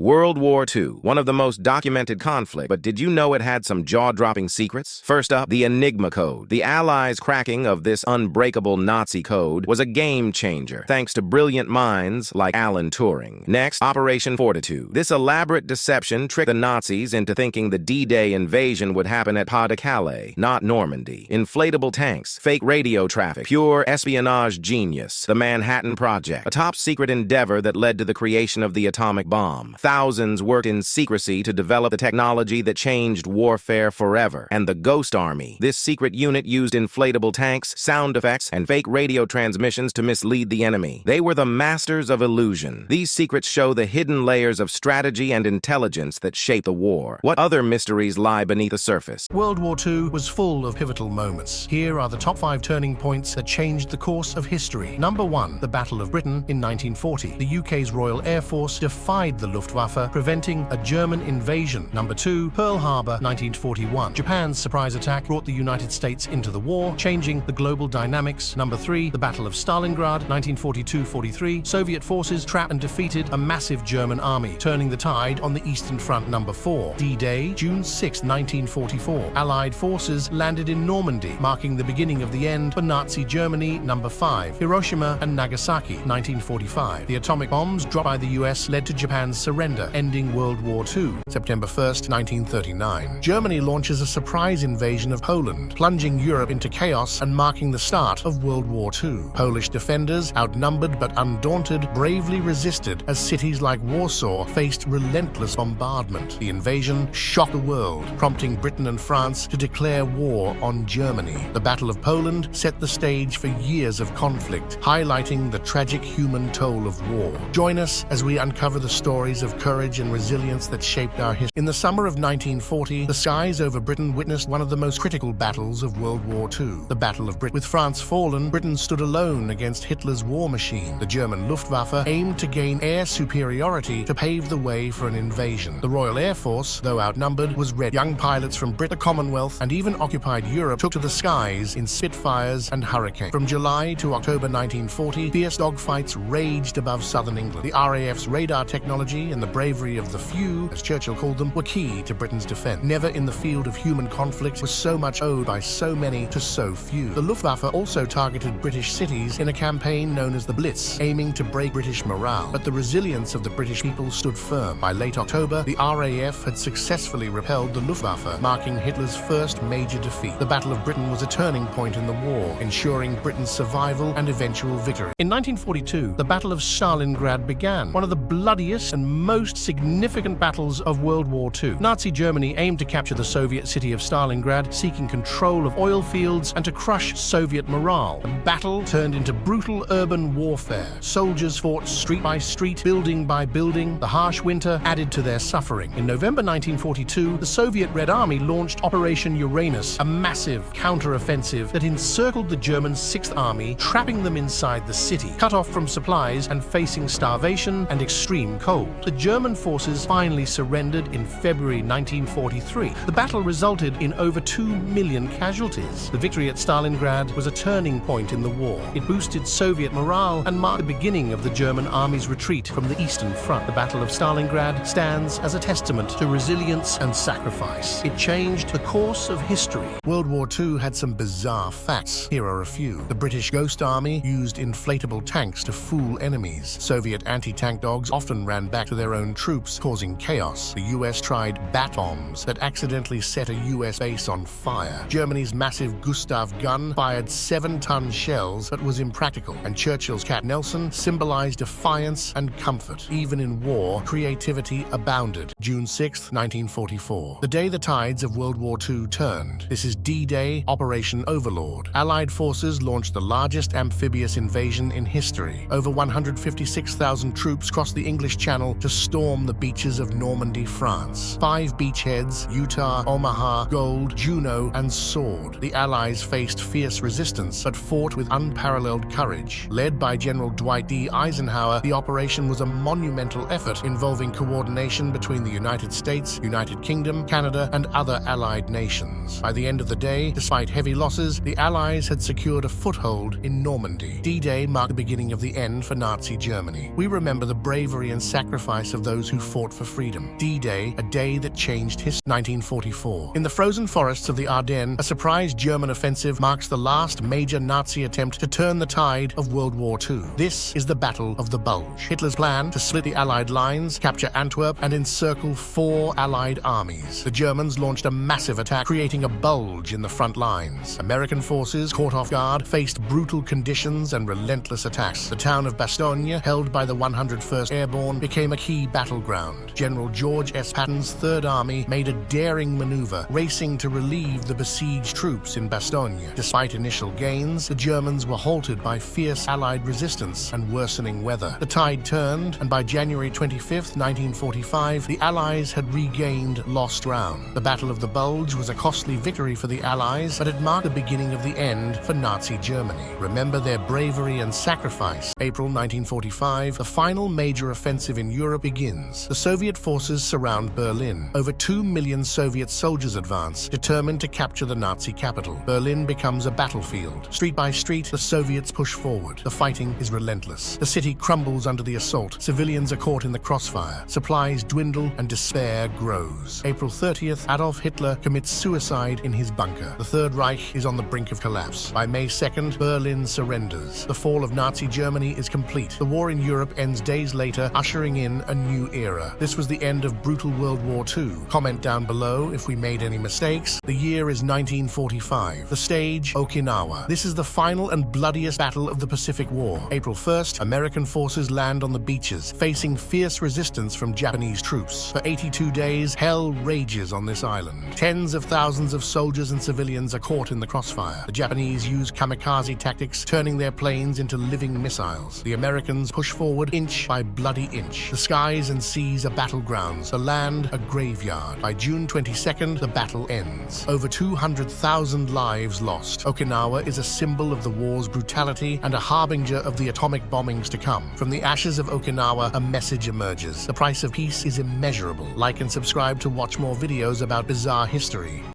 World War II, one of the most documented conflicts, but did you know it had some jaw-dropping secrets? First up, the Enigma Code. The Allies' cracking of this unbreakable Nazi code was a game-changer, thanks to brilliant minds like Alan Turing. Next, Operation Fortitude. This elaborate deception tricked the Nazis into thinking the D-Day invasion would happen at Pas-de-Calais, not Normandy. Inflatable tanks, fake radio traffic, pure espionage genius. The Manhattan Project, a top-secret endeavor that led to the creation of the atomic bomb. Thousands worked in secrecy to develop the technology that changed warfare forever. And the Ghost Army. This secret unit used inflatable tanks, sound effects, and fake radio transmissions to mislead the enemy. They were the masters of illusion. These secrets show the hidden layers of strategy and intelligence that shape the war. What other mysteries lie beneath the surface? World War II was full of pivotal moments. Here are the top 5 turning points that changed the course of history. Number 1, the Battle of Britain in 1940. The UK's Royal Air Force defied the Luftwaffe, preventing a German invasion. Number 2, Pearl Harbor, 1941. Japan's surprise attack brought the United States into the war, changing the global dynamics. Number 3, the Battle of Stalingrad, 1942-43. Soviet forces trapped and defeated a massive German army, turning the tide on the Eastern Front. Number 4, D-Day, June 6, 1944. Allied forces landed in Normandy, marking the beginning of the end for Nazi Germany. Number 5, Hiroshima and Nagasaki, 1945. The atomic bombs dropped by the US led to Japan's surrender, ending World War II. September 1st, 1939. Germany launches a surprise invasion of Poland, plunging Europe into chaos and marking the start of World War II. Polish defenders, outnumbered but undaunted, bravely resisted as cities like Warsaw faced relentless bombardment. The invasion shocked the world, prompting Britain and France to declare war on Germany. The Battle of Poland set the stage for years of conflict, highlighting the tragic human toll of war. Join us as we uncover the stories of courage and resilience that shaped our history. In the summer of 1940, the skies over Britain witnessed one of the most critical battles of World War II, the Battle of Britain. With France fallen, Britain stood alone against Hitler's war machine. The German Luftwaffe aimed to gain air superiority to pave the way for an invasion. The Royal Air Force, though outnumbered, was ready. Young pilots from Britain, the Commonwealth, and even occupied Europe took to the skies in Spitfires and Hurricanes. From July to October 1940, fierce dogfights raged above southern England. The RAF's radar technology and the bravery of the few, as Churchill called them, were key to Britain's defense. Never in the field of human conflict was so much owed by so many to so few. The Luftwaffe also targeted British cities in a campaign known as the Blitz, aiming to break British morale. But the resilience of the British people stood firm. By late October, the RAF had successfully repelled the Luftwaffe, marking Hitler's first major defeat. The Battle of Britain was a turning point in the war, ensuring Britain's survival and eventual victory. In 1942, the Battle of Stalingrad began, one of the bloodiest and most significant battles of World War II. Nazi Germany aimed to capture the Soviet city of Stalingrad, seeking control of oil fields and to crush Soviet morale. The battle turned into brutal urban warfare. Soldiers fought street by street, building by building. The harsh winter added to their suffering. In November 1942, the Soviet Red Army launched Operation Uranus, a massive counter-offensive that encircled the German 6th Army, trapping them inside the city, cut off from supplies and facing starvation and extreme cold. The German forces finally surrendered in February 1943. The battle resulted in over 2 million casualties. The victory at Stalingrad was a turning point in the war. It boosted Soviet morale and marked the beginning of the German army's retreat from the Eastern Front. The Battle of Stalingrad stands as a testament to resilience and sacrifice. It changed the course of history. World War II had some bizarre facts. Here are a few. The British Ghost Army used inflatable tanks to fool enemies. Soviet anti-tank dogs often ran back to their own troops, causing chaos. The US tried bat bombs that accidentally set a US base on fire. Germany's massive Gustav gun fired 7-ton shells but was impractical, and Churchill's Cat Nelson symbolized defiance and comfort. Even in war, creativity abounded. June 6, 1944. The day the tides of World War II turned. This is D-Day, Operation Overlord. Allied forces launched the largest amphibious invasion in history. Over 156,000 troops crossed the English Channel to storm the beaches of Normandy, France. 5 beachheads, Utah, Omaha, Gold, Juno, and Sword. The Allies faced fierce resistance, but fought with unparalleled courage. Led by General Dwight D. Eisenhower, the operation was a monumental effort involving coordination between the United States, United Kingdom, Canada, and other Allied nations. By the end of the day, despite heavy losses, the Allies had secured a foothold in Normandy. D-Day marked the beginning of the end for Nazi Germany. We remember the bravery and sacrifice sacrifice of those who fought for freedom. D-Day, a day that changed history. 1944. In the frozen forests of the Ardennes, a surprise German offensive marks the last major Nazi attempt to turn the tide of World War II. This is the Battle of the Bulge. Hitler's plan to split the Allied lines, capture Antwerp, and encircle 4 Allied armies. The Germans launched a massive attack, creating a bulge in the front lines. American forces, caught off guard, faced brutal conditions and relentless attacks. The town of Bastogne, held by the 101st Airborne, became a key battleground. General George S. Patton's Third Army made a daring maneuver, racing to relieve the besieged troops in Bastogne. Despite initial gains, the Germans were halted by fierce Allied resistance and worsening weather. The tide turned, and by January 25, 1945, the Allies had regained lost ground. The Battle of the Bulge was a costly victory for the Allies, but it marked the beginning of the end for Nazi Germany. Remember their bravery and sacrifice. April 1945, the final major offensive in Europe begins. The Soviet forces surround Berlin. Over 2 million Soviet soldiers advance, determined to capture the Nazi capital. Berlin becomes a battlefield. Street by street, the Soviets push forward. The fighting is relentless. The city crumbles under the assault. Civilians are caught in the crossfire. Supplies dwindle and despair grows. April 30th, Adolf Hitler commits suicide in his bunker. The Third Reich is on the brink of collapse. By May 2nd, Berlin surrenders. The fall of Nazi Germany is complete. The war in Europe ends days later, ushering in a new era. This was the end of brutal World War II. Comment down below if we made any mistakes. The year is 1945. The stage, Okinawa. This is the final and bloodiest battle of the Pacific War. April 1st, American forces land on the beaches, facing fierce resistance from Japanese troops. For 82 days, hell rages on this island. Tens of thousands of soldiers and civilians are caught in the crossfire. The Japanese use kamikaze tactics, turning their planes into living missiles. The Americans push forward inch by bloody inch. The skies and seas are battlegrounds, the land a graveyard. By June 22nd, the battle ends. Over 200,000 lives lost. Okinawa is a symbol of the war's brutality and a harbinger of the atomic bombings to come. From the ashes of Okinawa, a message emerges. The price of peace is immeasurable. Like and subscribe to watch more videos about bizarre history.